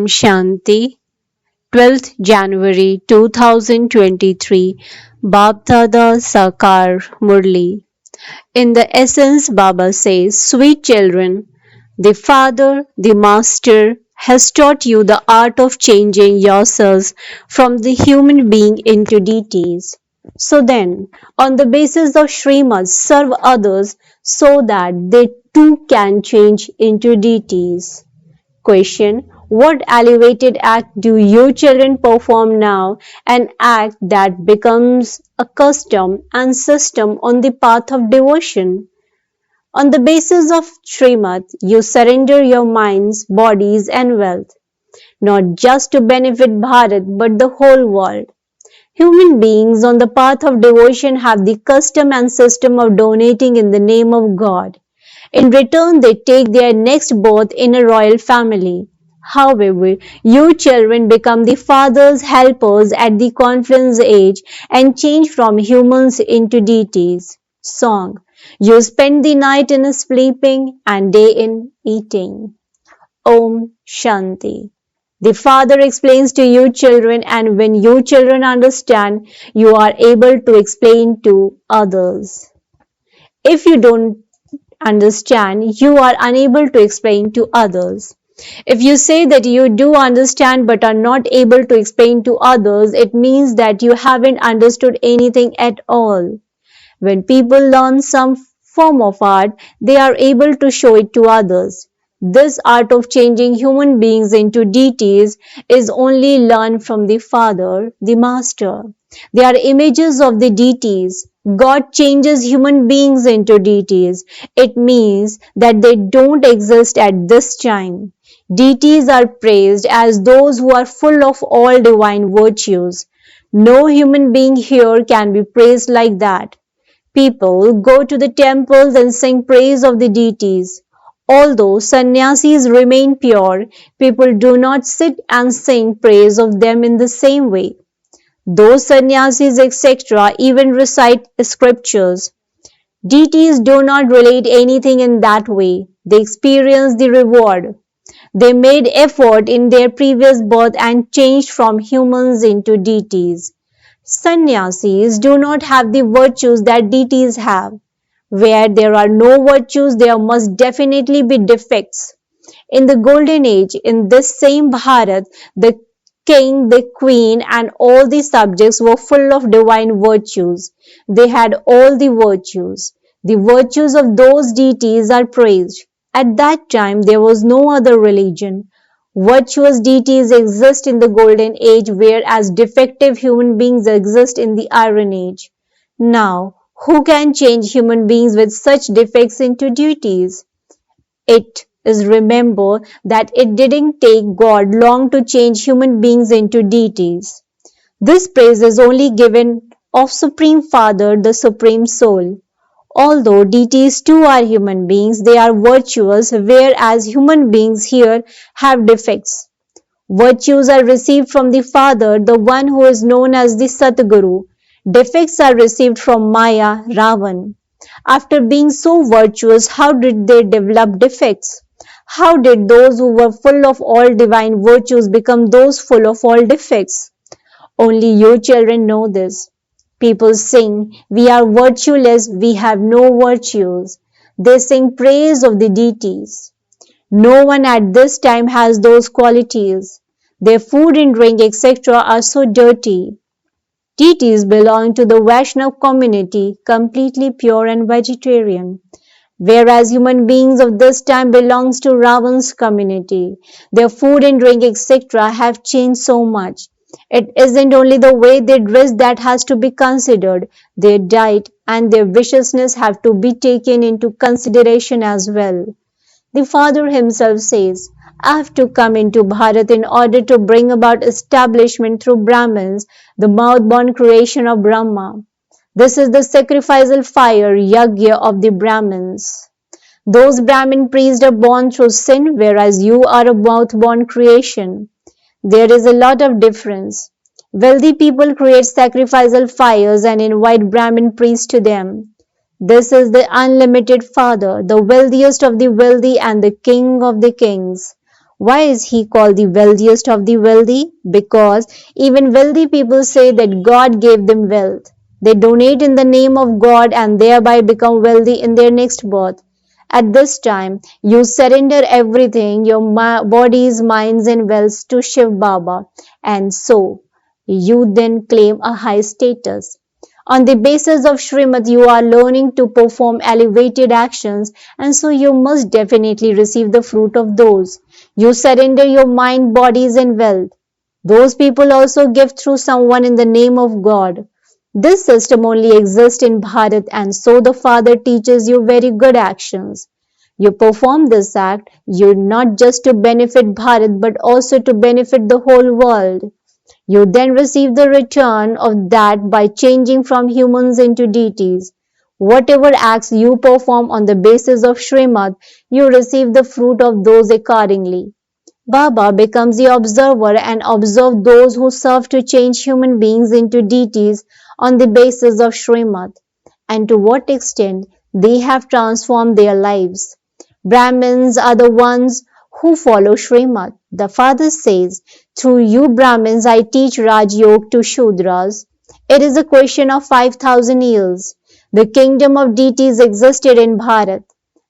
Shanti, 12th January 2023, Baapdada Sakar Murli. In the essence, Baba says, sweet children, the Father, the Master, has taught you the art of changing yourselves from the human being into deities. So then, on the basis of Srimad, serve others so that they too can change into deities. Question: what elevated act do you children perform now, an act that becomes a custom and system on the path of devotion? On the basis of Srimad, you surrender your minds, bodies, and wealth, not just to benefit Bharat but the whole world. Human beings on the path of devotion have the custom and system of donating in the name of God. In return, they take their next birth in a royal family. However, you children become the father's helpers at the confluence age and change from humans into deities. Song. You spend the night in sleeping and day in eating. Om Shanti. The Father explains to you children, and when you children understand, you are able to explain to others. If you don't understand, you are unable to explain to others. If you say that you do understand but are not able to explain to others, it means that you haven't understood anything at all. When people learn some form of art, they are able to show it to others. This art of changing human beings into deities is only learned from the Father, the Master. They are images of the deities. God changes human beings into deities. It means that they don't exist at this time. Deities are praised as those who are full of all divine virtues. No human being here can be praised like that. People go to the temples and sing praise of the deities. Although sannyasis remain pure, people do not sit and sing praise of them in the same way. Those sannyasis, etc., even recite scriptures. Deities do not relate anything in that way. They experience the reward. They made effort in their previous birth and changed from humans into deities. Sannyasis do not have the virtues that deities have. Where there are no virtues, there must definitely be defects. In the golden age, in this same Bharat, the king, the queen, and all the subjects were full of divine virtues. They had all the virtues. The virtues of those deities are praised. At that time, there was no other religion. Virtuous deities exist in the golden age, whereas defective human beings exist in the iron age. Now, who can change human beings with such defects into deities? It is remember that it didn't take God long to change human beings into deities. This praise is only given of Supreme Father, the Supreme Soul. Although deities too are human beings, they are virtuous, whereas human beings here have defects. Virtues are received from the Father, the one who is known as the Satguru. Defects are received from Maya, Ravan. After being so virtuous, how did they develop defects? How did those who were full of all divine virtues become those full of all defects? Only you children know this. People sing, we are virtueless, we have no virtues. They sing praise of the deities. No one at this time has those qualities. Their food and drink, etc. are so dirty. Deities belong to the Vaishnav community, completely pure and vegetarian. Whereas human beings of this time belongs to Ravan's community. Their food and drink, etc. have changed so much. It isn't only the way they dress that has to be considered. Their diet and their viciousness have to be taken into consideration as well. The Father himself says, I have to come into Bharat in order to bring about establishment through Brahmins, the mouth-born creation of Brahma. This is the sacrificial fire, yagya of the Brahmins. Those Brahmin priests are born through sin, whereas you are a mouth-born creation. There is a lot of difference. Wealthy people create sacrificial fires and invite Brahmin priests to them. This is the unlimited Father, the wealthiest of the wealthy and the King of the kings. Why is he called the wealthiest of the wealthy? Because even wealthy people say that God gave them wealth. They donate in the name of God and thereby become wealthy in their next birth. At this time, you surrender everything, your bodies, minds, and wealth to Shiv Baba, and so you then claim a high status. On the basis of Srimad, you are learning to perform elevated actions, and so you must definitely receive the fruit of those. You surrender your mind, bodies, and wealth. Those people also give through someone in the name of God. This system only exists in Bharat, and so the Father teaches you very good actions. You perform this act, you not just to benefit Bharat but also to benefit the whole world. You then receive the return of that by changing from humans into deities. Whatever acts you perform on the basis of Srimad, you receive the fruit of those accordingly. Baba becomes the observer and observes those who serve to change human beings into deities on the basis of Srimad, and to what extent they have transformed their lives. Brahmins are the ones who follow Srimad. The father says, through you Brahmins I teach Raj Yoga to Shudras. It is a question of 5,000 years. The kingdom of deities existed in Bharat.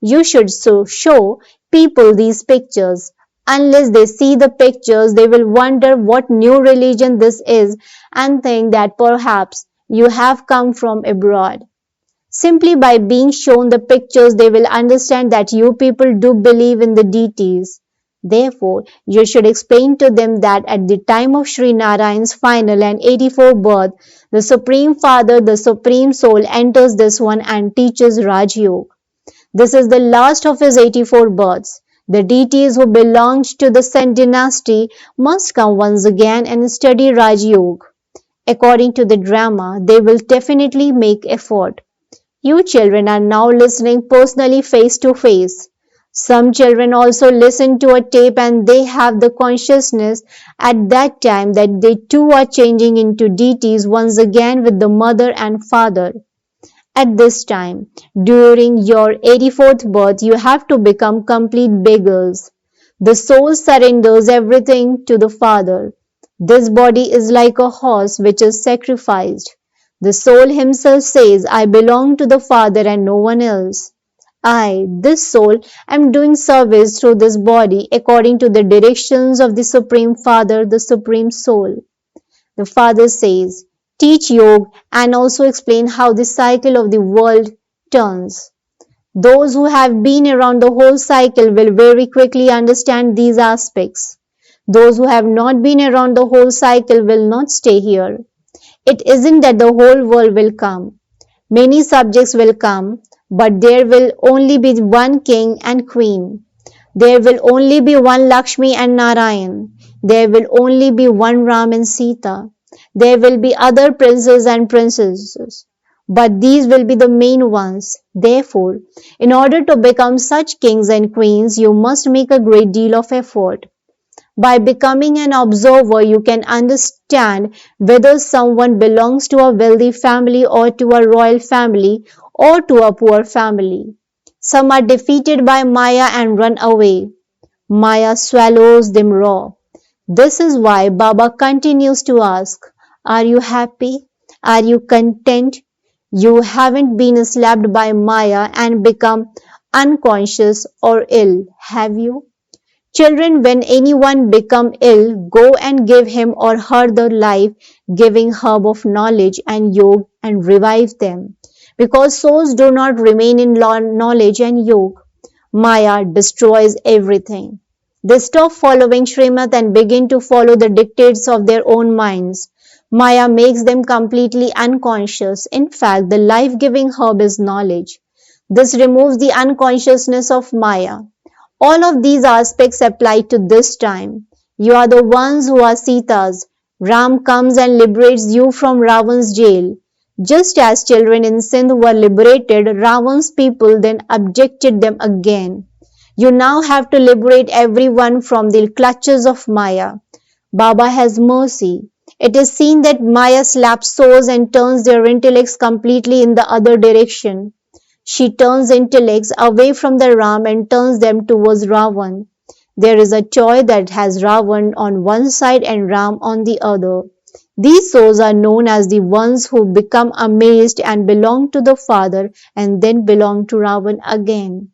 You should so show people these pictures. Unless they see the pictures, they will wonder what new religion this is and think that perhaps you have come from abroad. Simply by being shown the pictures, they will understand that you people do believe in the deities. Therefore, you should explain to them that at the time of Sri Narayan's final and 84th birth, the Supreme Father, the Supreme Soul, enters this one and teaches Raj Yoga. This is the last of his 84 births. The deities who belonged to the Sen dynasty must come once again and study Raj Yoga. According to the drama, they will definitely make effort. You children are now listening personally face to face. Some children also listen to a tape and they have the consciousness at that time that they too are changing into deities once again with the mother and father. At this time, during your 84th birth, you have to become complete beggars. The soul surrenders everything to the Father. This body is like a horse which is sacrificed. The soul himself says, I belong to the Father and no one else. I, this soul, am doing service through this body according to the directions of the Supreme Father, the Supreme Soul. The Father says, teach yoga and also explain how the cycle of the world turns. Those who have been around the whole cycle will very quickly understand these aspects. Those who have not been around the whole cycle will not stay here. It isn't that the whole world will come. Many subjects will come, but there will only be one king and queen. There will only be one Lakshmi and Narayan. There will only be one Ram and Sita. There will be other princes and princesses, but these will be the main ones. Therefore, in order to become such kings and queens, you must make a great deal of effort. By becoming an observer, you can understand whether someone belongs to a wealthy family or to a royal family or to a poor family. Some are defeated by Maya and run away. Maya swallows them raw. This is why Baba continues to ask, are you happy? Are you content? You haven't been slapped by Maya and become unconscious or ill, have you? Children, when anyone become ill, go and give him or her the life-giving herb of knowledge and yoga and revive them. Because souls do not remain in knowledge and yoga. Maya destroys everything. They stop following Srimad and begin to follow the dictates of their own minds. Maya makes them completely unconscious. In fact, the life-giving herb is knowledge. This removes the unconsciousness of Maya. All of these aspects apply to this time. You are the ones who are Sitas. Ram comes and liberates you from Ravan's jail. Just as children in Sindh were liberated, Ravan's people then abducted them again. You now have to liberate everyone from the clutches of Maya. Baba has mercy. It is seen that Maya slaps souls and turns their intellects completely in the other direction. She turns intellects away from the Ram and turns them towards Ravan. There is a toy that has Ravan on one side and Ram on the other. These souls are known as the ones who become amazed and belong to the Father and then belong to Ravan again.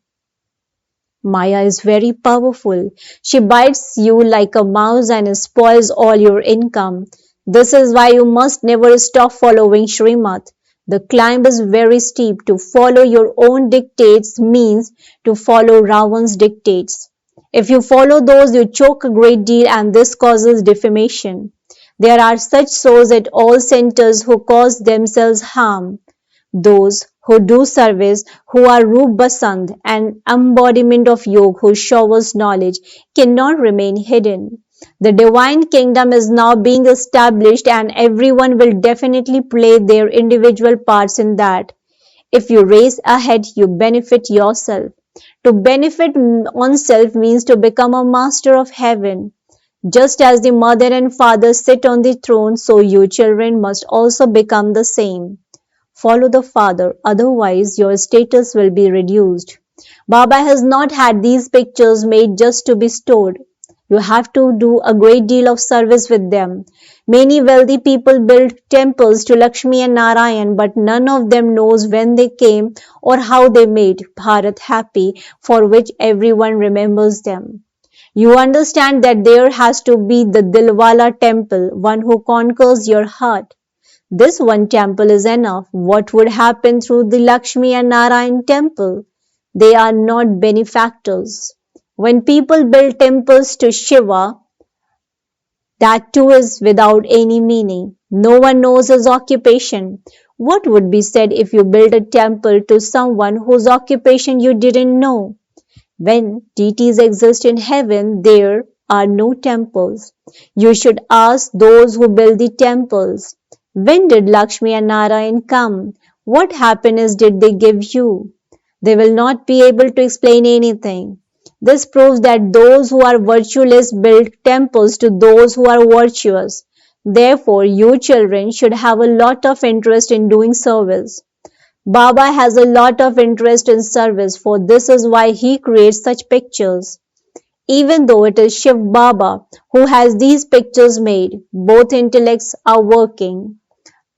Maya is very powerful. She bites you like a mouse and spoils all your income. This is why you must never stop following Srimad. The climb is very steep. To follow your own dictates means to follow Ravan's dictates. If you follow those, you choke a great deal and this causes defamation. There are such souls at all centers who cause themselves harm. Those who do service, who are Rup Basant, an embodiment of yoga who showers knowledge, cannot remain hidden. The divine kingdom is now being established and everyone will definitely play their individual parts in that. If you race ahead, you benefit yourself. To benefit oneself means to become a master of heaven. Just as the mother and father sit on the throne, so you children must also become the same. Follow the Father, otherwise your status will be reduced. Baba has not had these pictures made just to be stored. You have to do a great deal of service with them. Many wealthy people build temples to Lakshmi and Narayan, but none of them knows when they came or how they made Bharat happy, for which everyone remembers them. You understand that there has to be the Dilwala temple, one who conquers your heart. This one temple is enough. What would happen through the Lakshmi and Narayan temple? They are not benefactors. When people build temples to Shiva, that too is without any meaning. No one knows his occupation. What would be said if you build a temple to someone whose occupation you didn't know? When deities exist in heaven, there are no temples. You should ask those who build the temples. When did Lakshmi and Narayan come? What happiness did they give you? They will not be able to explain anything. This proves that those who are virtueless build temples to those who are virtuous. Therefore, you children should have a lot of interest in doing service. Baba has a lot of interest in service, for this is why he creates such pictures. Even though it is Shiv Baba who has these pictures made, both intellects are working.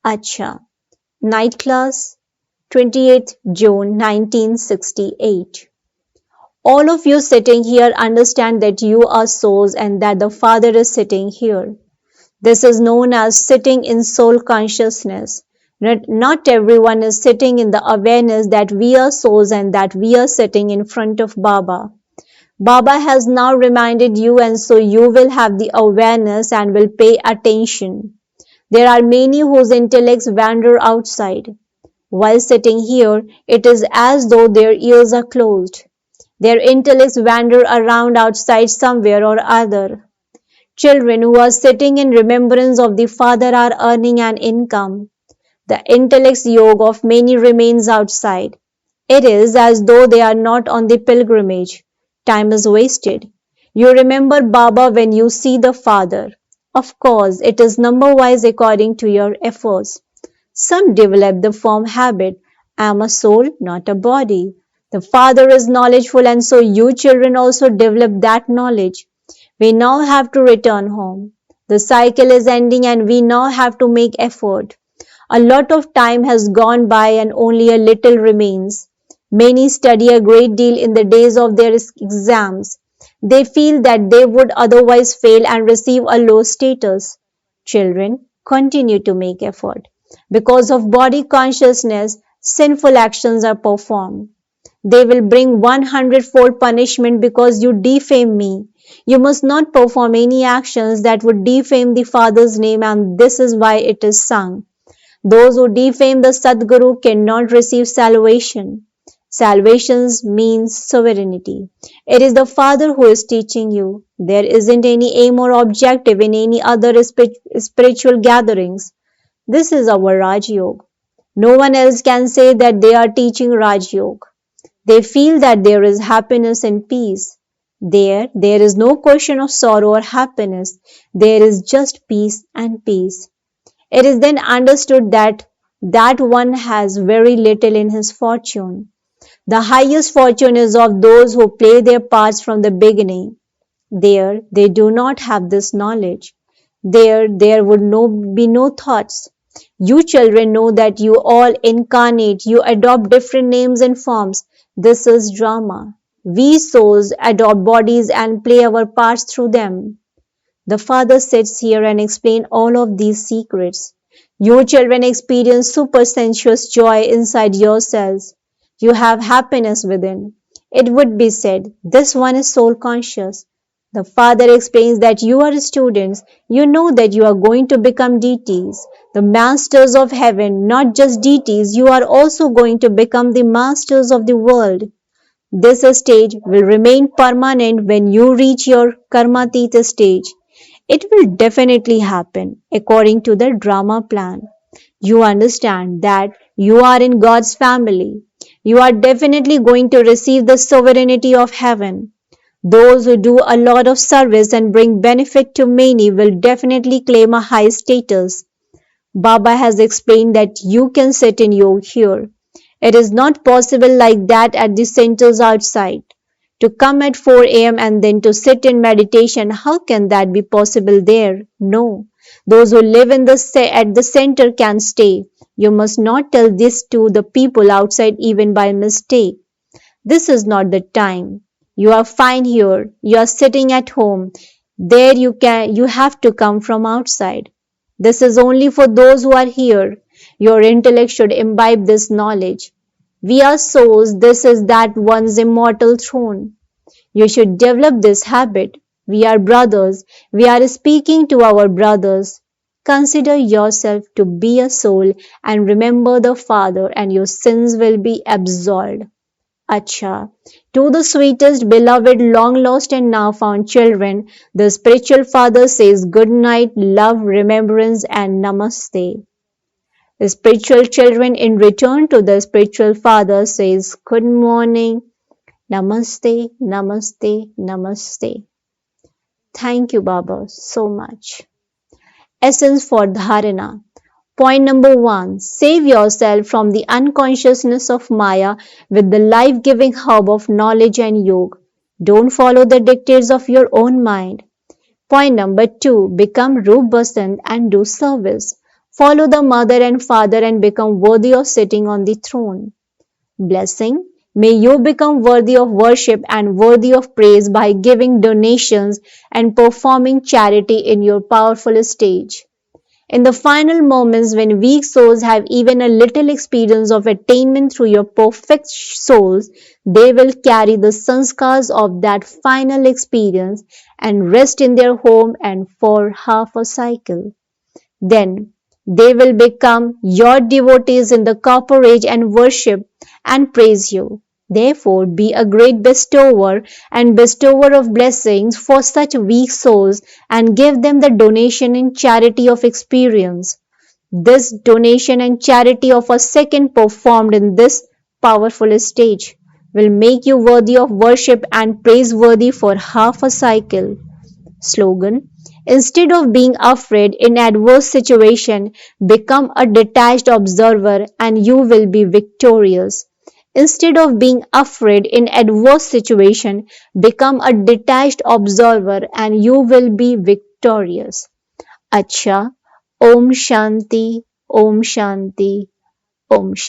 Acha. Night class, 28th June 1968. All of you sitting here understand that you are souls and that the Father is sitting here. This is known as sitting in soul consciousness. Not everyone is sitting in the awareness that we are souls and that we are sitting in front of Baba. Baba has now reminded you, and so you will have the awareness and will pay attention. There are many whose intellects wander outside. While sitting here, it is as though their ears are closed. Their intellects wander around outside somewhere or other. Children who are sitting in remembrance of the Father are earning an income. The intellect's yoga of many remains outside. It is as though they are not on the pilgrimage. Time is wasted. You remember Baba when you see the Father. Of course, it is number-wise according to your efforts. Some develop the form habit. I am a soul, not a body. The Father is knowledgeful, and so you children also develop that knowledge. We now have to return home. The cycle is ending and we now have to make effort. A lot of time has gone by and only a little remains. Many study a great deal in the days of their exams. They feel that they would otherwise fail and receive a low status. Children, continue to make effort. Because of body consciousness, sinful actions are performed. They will bring 100-fold punishment because you defame me. You must not perform any actions that would defame the Father's name, and this is why it is sung. Those who defame the Sadguru cannot receive salvation. Salvation means sovereignty. It is the Father who is teaching you. There isn't any aim or objective in any other spiritual gatherings. This is our Raj Yoga. No one else can say that they are teaching Raj Yoga. They feel that there is happiness and peace. There is no question of sorrow or happiness. There is just peace and peace. It is then understood that one has very little in his fortune. The highest fortune is of those who play their parts from the beginning. There, they do not have this knowledge. There would be no thoughts. You children know that you all incarnate, you adopt different names and forms. This is drama. We souls adopt bodies and play our parts through them. The Father sits here and explains all of these secrets. You children experience supersensuous joy inside yourselves. You have happiness within. It would be said, this one is soul conscious. The Father explains that you are students. You know that you are going to become deities, the masters of heaven, not just deities. You are also going to become the masters of the world. This stage will remain permanent when you reach your Karmatita stage. It will definitely happen according to the drama plan. You understand that you are in God's family. You are definitely going to receive the sovereignty of heaven. Those who do a lot of service and bring benefit to many will definitely claim a high status. Baba has explained that you can sit in yoga here. It is not possible like that at the centers outside. To come at 4 a.m. and then to sit in meditation, how can that be possible there? No. Those who live at the center can stay. You must not tell this to the people outside even by mistake. This is not the time. You are fine here. You are sitting at home. There you have to come from outside. This is only for those who are here. Your intellect should imbibe this knowledge. We are souls. This is that one's immortal throne. You should develop this habit. We are brothers. We are speaking to our brothers. Consider yourself to be a soul and remember the Father, and your sins will be absolved. Acha. To the sweetest, beloved, long lost, and now found children, the spiritual father says good night, love, remembrance, and namaste. The spiritual children, in return to the spiritual father, says good morning, namaste, namaste, namaste. Thank you, Baba, so much. Essence for Dharana. Point number 1. Save yourself from the unconsciousness of Maya with the life-giving herb of knowledge and yoga. Don't follow the dictates of your own mind. Point number 2. Become Roop Basant and do service. Follow the mother and father and become worthy of sitting on the throne. Blessing. May you become worthy of worship and worthy of praise by giving donations and performing charity in your powerful stage. In the final moments when weak souls have even a little experience of attainment through your perfect souls, they will carry the sanskars of that final experience and rest in their home and for half a cycle. Then they will become your devotees in the copper age and worship and praise you. Therefore, be a great bestower and bestower of blessings for such weak souls and give them the donation in charity of experience. This donation and charity of a second performed in this powerful stage will make you worthy of worship and praiseworthy for half a cycle. Slogan. Instead of being afraid in adverse situation, become a detached observer and you will be victorious. Instead of being afraid in adverse situation, become a detached observer and you will be victorious. Acha. Om Shanti, Om Shanti, Om Shanti.